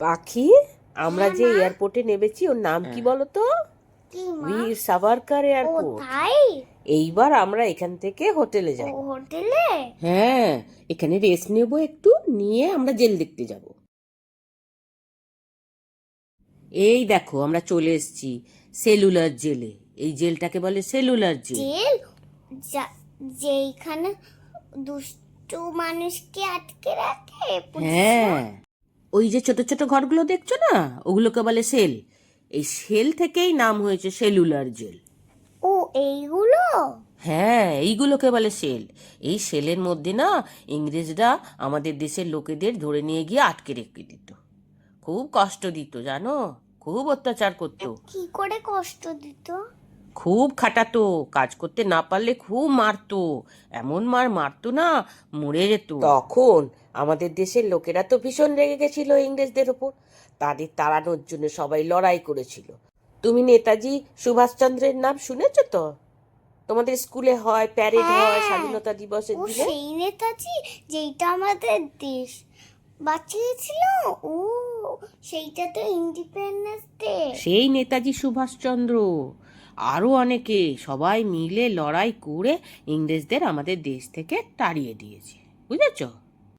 পাখি, আমরা যে এয়ারপোর্টে নেমেছি ওর নাম কি বলো তো? বীর সাভারকার এয়ারপোর্ট। এইবার আমরা এখান থেকে হোটেলে যাব। হোটেলে? হ্যাঁ, এখানে রেস্ট নেব, একটু নিয়ে আমরা জেল দেখতে যাব। এই দেখো আমরা চলে এসেছি সেলুলার জেলে। এই জেলটাকে বলে সেলুলার জেল। যেখানে দুষ্টু মানুষকে আটকে রাখে। হ্যাঁ, ওই যে ছোট ছোট ঘরগুলো দেখছো না, ওগুলোকে বলে সেল। এই সেল থেকেই নাম হয়েছে সেলুলার জেল। ও, এইগুলো? হ্যাঁ, এইগুলোকে বলে সেল। এই সেলের মধ্যে না ইংরেজরা আমাদের দেশের লোকেদের ধরে নিয়ে গিয়ে আটকে রেখে দিত। খুব কষ্ট দিত জানো, খুব অত্যাচার করতো। কি করে কষ্ট দিত? খুব খাটাতো, কাজ করতে না পারলে খুব মারতো। এমন মারতো না, মরে যেত। তখন আমাদের দেশের লোকেরা তো ভীষণ রেগে গেছিল ইংরেজদের ওপর। তাদের তাড়ানোর জন্য সবাই লড়াই করেছিল। তুমি নেতাজি সুভাষচন্দ্রের নাম শুনেছো তো? তোমাদের স্কুলে হয়, প্যারেড হয় স্বাধীনতা দিবসের দিনে। সেই নেতাজি যেটা আমাদের দেশ বাঁচিয়েছিল। ও, সেইটা তো ইন্ডিপেন্ডেন্স ডে। সেই নেতাজি সুভাষচন্দ্র, আরো অনেকে, সবাই মিলে লড়াই করে ইংরেজদের আমাদের দেশ থেকে তাড়িয়ে দিয়েছে, বুঝেছো?